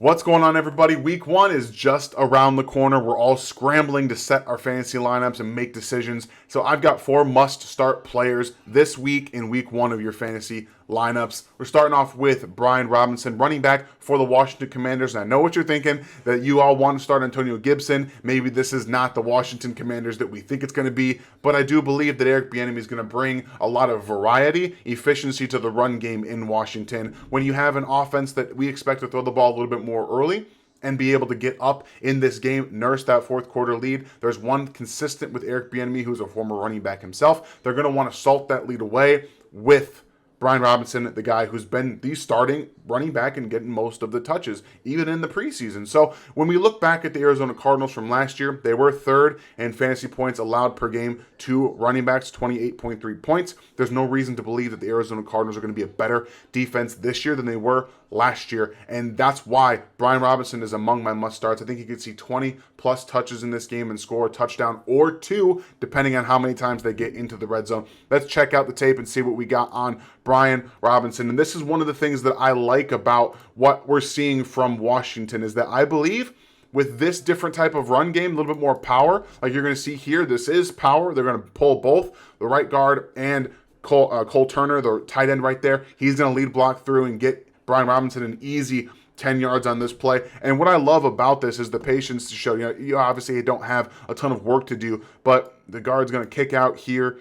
What's going on, everybody? Week one is just around the corner. We're all scrambling to set our fantasy lineups and make decisions. So I've got four must-start players this week in week one of your fantasy lineups. We're starting off with Brian Robinson, running back for the Washington Commanders. And I know what you're thinking, that you all want to start Antonio Gibson. Maybe this is not the Washington Commanders that we think it's going to be, but I do believe that Eric Bieniemy is going to bring a lot of variety, efficiency to the run game in Washington. When you have an offense that we expect to throw the ball a little bit more early and be able to get up in this game, nurse that fourth quarter lead. There's one consistent with Eric Bieniemy, who's a former running back himself. They're going to want to salt that lead away with Brian Robinson, the guy who's been the starting running back and getting most of the touches, even in the preseason. So when we look back at the Arizona Cardinals from last year, they were third in fantasy points allowed per game to running backs, 28.3 points. There's no reason to believe that the Arizona Cardinals are going to be a better defense this year than they were last year, and that's why Brian Robinson is among my must-starts. I think he could see 20-plus touches in this game and score a touchdown or two, depending on how many times they get into the red zone. Let's check out the tape and see what we got on Brian Robinson. And this is one of the things that I like about what we're seeing from Washington, is that I believe with this different type of run game, a little bit more power, like you're going to see here, this is power. They're going to pull both the right guard and Cole Turner, the tight end right there. He's going to lead block through and get Brian Robinson an easy 10 yards on this play. And what I love about this is the patience to show. You obviously don't have a ton of work to do, but the guard's going to kick out here.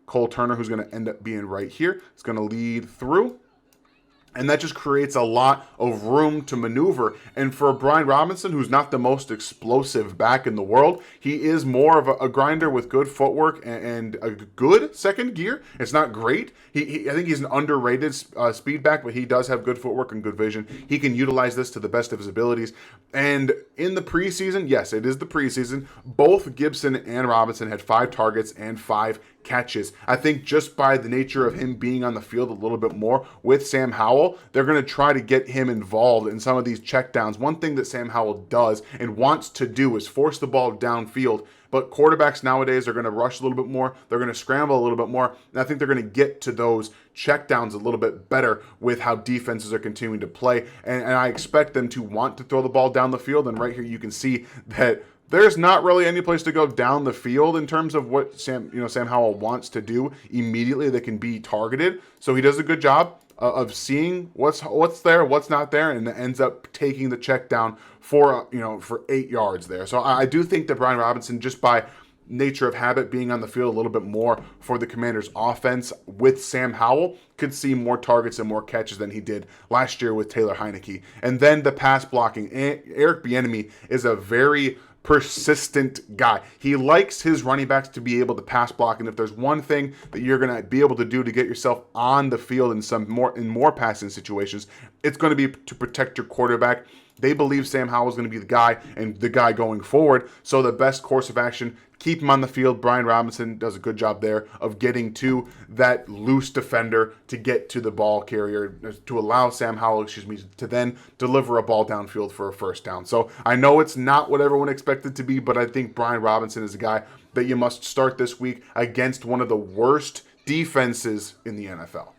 Cole Turner, who's going to end up being right here, is going to lead through. And that just creates a lot of room to maneuver. And for Brian Robinson, who's not the most explosive back in the world, he is more of a grinder with good footwork and a good second gear. It's not great. I think he's an underrated speed back, but he does have good footwork and good vision. He can utilize this to the best of his abilities. And in the preseason, yes, it is the preseason, both Gibson and Robinson had 5 targets and 5 catches. I think just by the nature of him being on the field a little bit more with Sam Howell, they're going to try to get him involved in some of these checkdowns. One thing that Sam Howell does and wants to do is force the ball downfield, but quarterbacks nowadays are going to rush a little bit more. They're going to scramble a little bit more, and I think they're going to get to those checkdowns a little bit better with how defenses are continuing to play, and I expect them to want to throw the ball down the field. And right here you can see that there's not really any place to go down the field in terms of what Sam Howell wants to do immediately that can be targeted. So he does a good job of seeing what's there, what's not there, and ends up taking the check down for 8 yards there. So I do think that Brian Robinson, just by nature of habit, being on the field a little bit more for the Commanders offense with Sam Howell, could see more targets and more catches than he did last year with Taylor Heineke. And then the pass blocking. Eric Bieniemy is a very persistent guy. He likes his running backs to be able to pass block, and if there's one thing that you're going to be able to do to get yourself on the field in more passing situations, it's going to be to protect your quarterback. They believe Sam Howell is going to be the guy and the guy going forward. So the best course of action, keep him on the field. Brian Robinson does a good job there of getting to that loose defender to get to the ball carrier, to allow Sam Howell, to then deliver a ball downfield for a first down. So I know it's not what everyone expected to be, but I think Brian Robinson is a guy that you must start this week against one of the worst defenses in the NFL.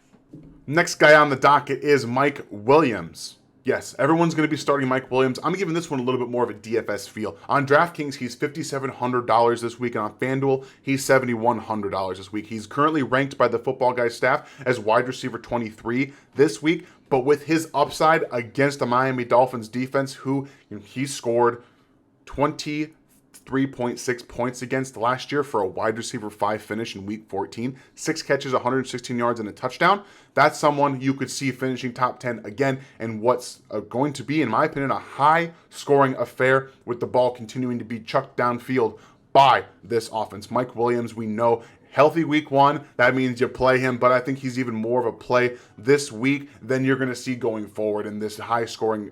Next guy on the docket is Mike Williams. Yes, everyone's going to be starting Mike Williams. I'm giving this one a little bit more of a DFS feel. On DraftKings, he's $5,700 this week, and on FanDuel, he's $7,100 this week. He's currently ranked by the Football Guys staff as wide receiver 23 this week, but with his upside against the Miami Dolphins defense, who he scored 23.6 points against last year for a wide receiver 5 finish in week 14, 6 catches, 116 yards, and a touchdown. That's someone you could see finishing top 10 again, and what's going to be, in my opinion, a high-scoring affair with the ball continuing to be chucked downfield by this offense. Mike Williams, we know, healthy week 1, that means you play him, but I think he's even more of a play this week than you're going to see going forward in this high-scoring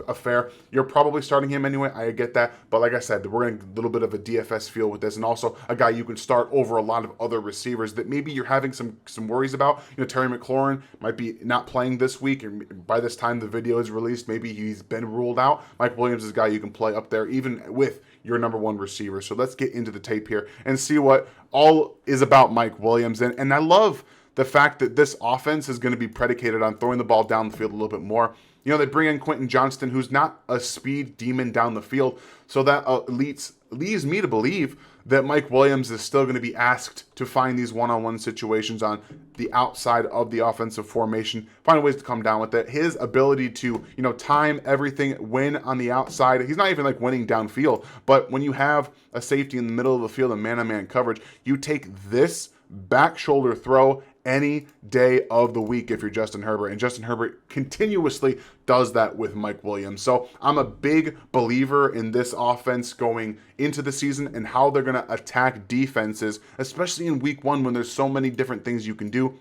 affair. You're probably starting him anyway, I get that, but like I said, we're going to get a little bit of a DFS feel with this, and also a guy you can start over a lot of other receivers that maybe you're having some worries about. Terry McLaurin might be not playing this week, and by this time the video is released, maybe he's been ruled out. Mike Williams is a guy you can play up there, even with your number 1 receiver. So let's get into the tape here and see what all is about Mike Williams. And I love the fact that this offense is going to be predicated on throwing the ball down the field a little bit more. They bring in Juwan Johnson, who's not a speed demon down the field. So that leads me to believe that Mike Williams is still going to be asked to find these one-on-one situations on the outside of the offensive formation, find ways to come down with it. His ability to, time everything, win on the outside. He's not even like winning downfield, but when you have a safety in the middle of the field and man-on-man coverage, you take this back shoulder throw any day of the week if you're Justin Herbert. And Justin Herbert continuously does that with Mike Williams. So I'm a big believer in this offense going into the season and how they're going to attack defenses, especially in week 1 when there's so many different things you can do.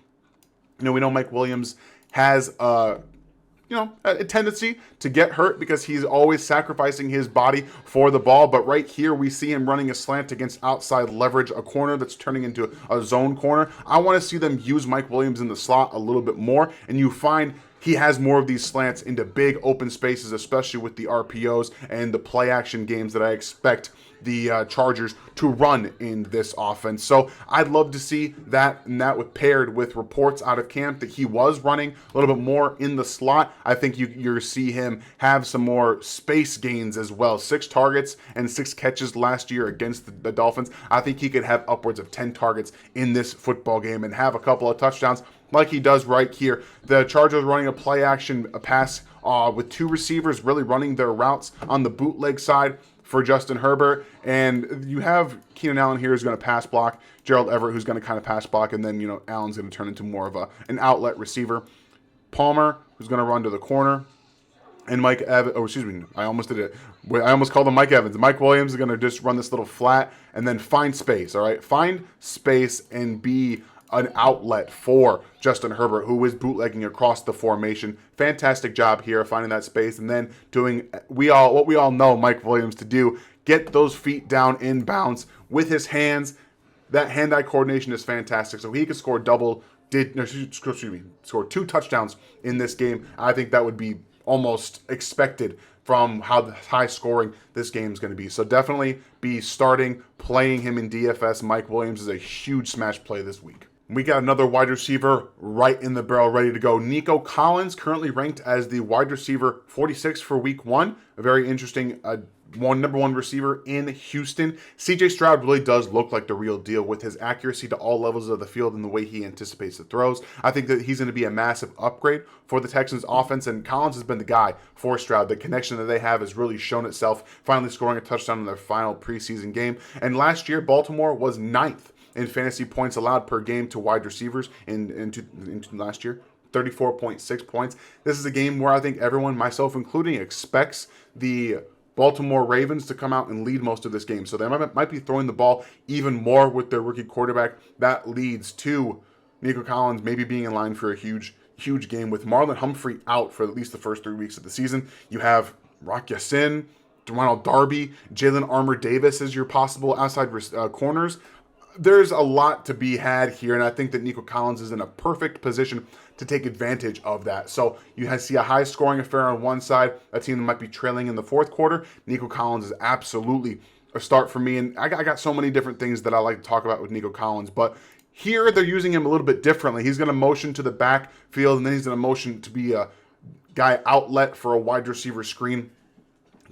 We know Mike Williams has a tendency to get hurt because he's always sacrificing his body for the ball. But right here, we see him running a slant against outside leverage, a corner that's turning into a zone corner. I want to see them use Mike Williams in the slot a little bit more. And you find he has more of these slants into big open spaces, especially with the RPOs and the play action games that I expect the Chargers to run in this offense. So I'd love to see that, and that with paired with reports out of camp that he was running a little bit more in the slot. I think you see him have some more space gains as well. 6 targets and 6 catches last year against the Dolphins. I think he could have upwards of 10 targets in this football game and have a couple of touchdowns like he does right here. The Chargers running a play action pass with 2 receivers really running their routes on the bootleg side for Justin Herbert, and you have Keenan Allen here who's going to pass block, Gerald Everett who's going to kind of pass block, and then Allen's going to turn into more of an outlet receiver. Palmer who's going to run to the corner, and Mike Evans. Oh, excuse me, I almost did it. I almost called him Mike Evans. Mike Williams is going to just run this little flat and then find space. All right, find space and be an outlet for Justin Herbert, who is bootlegging across the formation. Fantastic job here finding that space and then doing what we all know Mike Williams to do, get those feet down in bounds with his hands. That hand-eye coordination is fantastic. So he could score score 2 touchdowns in this game. I think that would be almost expected from how high scoring this game is going to be. So definitely be playing him in DFS. Mike Williams is a huge smash play this week. We got another wide receiver right in the barrel, ready to go. Nico Collins, currently ranked as the wide receiver 46 for week 1. A very interesting number 1 receiver in Houston. CJ Stroud really does look like the real deal with his accuracy to all levels of the field and the way he anticipates the throws. I think that he's going to be a massive upgrade for the Texans offense, and Collins has been the guy for Stroud. The connection that they have has really shown itself, finally scoring a touchdown in their final preseason game. And last year, Baltimore was 9th in fantasy points allowed per game to wide receivers in last year, 34.6 points. This is a game where I think everyone, myself including, expects the Baltimore Ravens to come out and lead most of this game. So they might be throwing the ball even more with their rookie quarterback. That leads to Nico Collins maybe being in line for a huge game with Marlon Humphrey out for at least the first 3 weeks of the season. You have Rock Ya-Sin, Ronald Darby, Jalen Armour-Davis as your possible outside corners. There's a lot to be had here, and I think that Nico Collins is in a perfect position to take advantage of that. So you see a high-scoring affair on one side, a team that might be trailing in the fourth quarter. Nico Collins is absolutely a start for me, and I got so many different things that I like to talk about with Nico Collins, but here they're using him a little bit differently. He's going to motion to the backfield, and then he's going to motion to be a guy outlet for a wide receiver screen.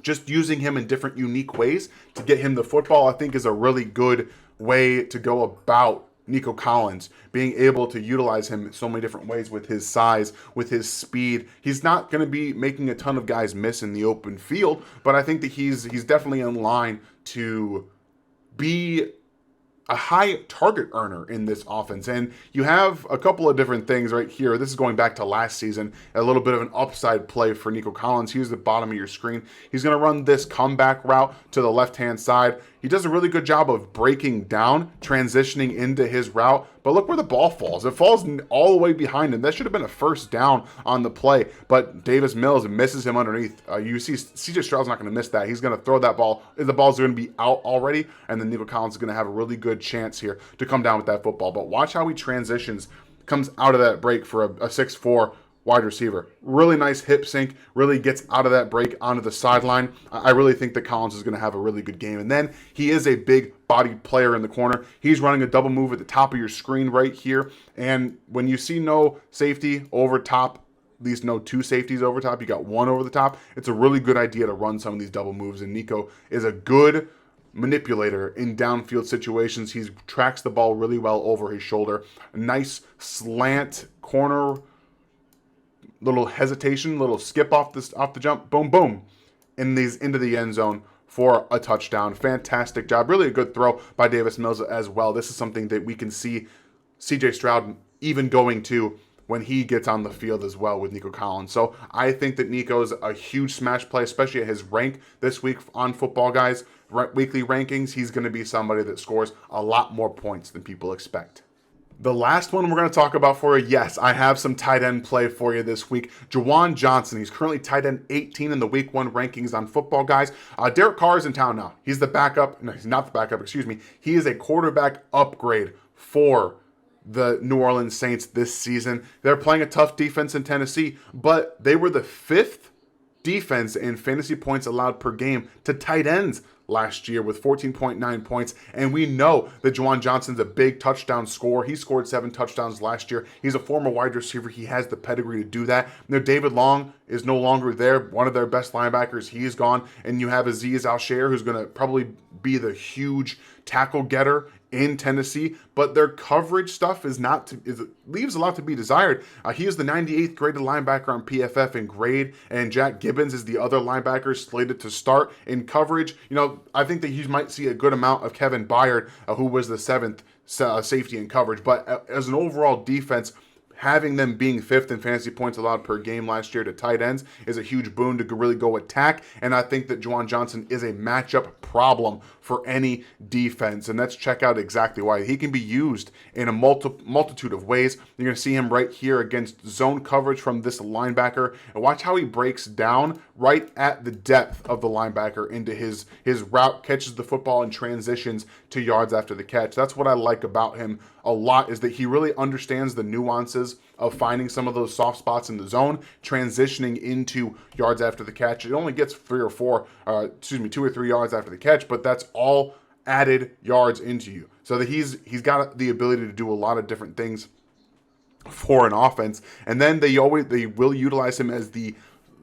Just using him in different, unique ways to get him the football, I think, is a really good way to go about Nico Collins, being able to utilize him in so many different ways with his size, with his speed. He's not going to be making a ton of guys miss in the open field, but I think that he's definitely in line to be a high target earner in this offense. And you have a couple of different things right here. This is going back to last season, a little bit of an upside play for Nico Collins. Here's the bottom of your screen. He's going to run this comeback route to the left-hand side. He does a really good job of breaking down, transitioning into his route. But look where the ball falls. It falls all the way behind him. That should have been a first down on the play. But Davis Mills misses him underneath. You see CJ Stroud's not going to miss that. He's going to throw that ball. The ball's going to be out already. And then Nico Collins is going to have a really good chance here to come down with that football. But watch how he transitions, comes out of that break for a 6'4", wide receiver. Really nice hip sync, really gets out of that break onto the sideline. I really think that Collins is going to have a really good game. And then he is a big bodied player in the corner. He's running a double move at the top of your screen right here. And when you see no safety over top, at least no two safeties over top, you got one over the top, it's a really good idea to run some of these double moves. And Nico is a good manipulator in downfield situations. He tracks the ball really well over his shoulder. A nice slant corner, little hesitation, little skip off the jump, boom, boom, into the end zone for a touchdown. Fantastic job. Really a good throw by Davis Mills as well. This is something that we can see CJ Stroud even going to when he gets on the field as well with Nico Collins. So I think that Nico's a huge smash play, especially at his rank this week on Football Guys weekly rankings. He's going to be somebody that scores a lot more points than people expect. The last one we're going to talk about for you, yes, I have some tight end play for you this week. Juwan Johnson, he's currently tight end 18 in the week 1 rankings on Football Guys. Derek Carr is in town now. He's the backup. No, he's not the backup, excuse me. He is a quarterback upgrade for the New Orleans Saints this season. They're playing a tough defense in Tennessee, but they were the 5th defense in fantasy points allowed per game to tight ends last year with 14.9 points. And we know that Juwan Johnson's a big touchdown scorer. He scored 7 touchdowns last year. He's a former wide receiver. He has the pedigree to do that. Now, David Long is no longer there. One of their best linebackers, he's gone. And you have Azeez Al-Shaair, who's going to probably be the huge tackle getter in Tennessee, but their coverage stuff leaves a lot to be desired. He is the 98th graded linebacker on PFF in grade, and Jack Gibbons is the other linebacker slated to start in coverage. I think that you might see a good amount of Kevin Byard, who was the 7th safety in coverage, but as an overall defense, having them being 5th in fantasy points allowed per game last year to tight ends is a huge boon to really go attack. And I think that Juwan Johnson is a matchup problem for any defense. And let's check out exactly why. He can be used in a multitude of ways. You're going to see him right here against zone coverage from this linebacker. And watch how he breaks down right at the depth of the linebacker into his route, catches the football and transitions to yards after the catch. That's what I like about him a lot, is that he really understands the nuances of finding some of those soft spots in the zone, transitioning into yards after the catch. It only gets 2 or 3 yards after the catch, but that's all added yards into you. So that he's got the ability to do a lot of different things for an offense. And then they will utilize him as the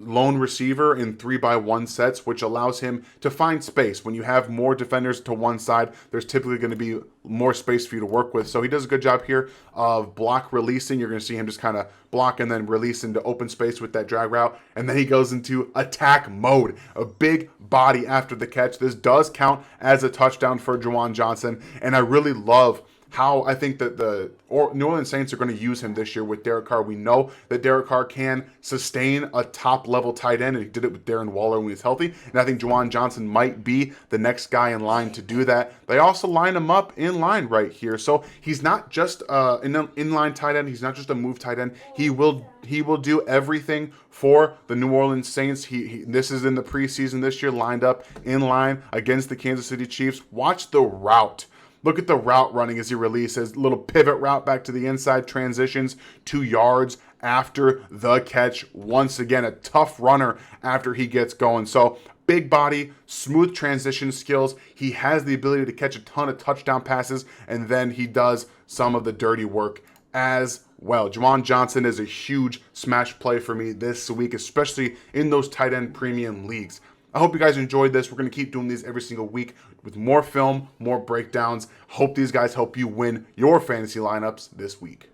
lone receiver in 3-by-1 sets, which allows him to find space. When you have more defenders to one side, there's typically going to be more space for you to work with. So he does a good job here of block releasing. You're going to see him just kind of block and then release into open space with that drag route. And then he goes into attack mode, a big body after the catch. This does count as a touchdown for Juwan Johnson. And I really love how I think that the New Orleans Saints are going to use him this year with Derek Carr. We know that Derek Carr can sustain a top-level tight end, and he did it with Darren Waller when he was healthy. And I think Juwan Johnson might be the next guy in line to do that. They also line him up in line right here. So he's not just an inline tight end. He's not just a move tight end. He will do everything for the New Orleans Saints. This is in the preseason this year, lined up in line against the Kansas City Chiefs. Watch the route. Look at the route running as he releases. Little pivot route back to the inside, transitions 2 yards after the catch. Once again, a tough runner after he gets going. So big body, smooth transition skills. He has the ability to catch a ton of touchdown passes, and then he does some of the dirty work as well. Juwan Johnson is a huge smash play for me this week, especially in those tight end premium leagues. I hope you guys enjoyed this. We're going to keep doing these every single week with more film, more breakdowns. Hope these guys help you win your fantasy lineups this week.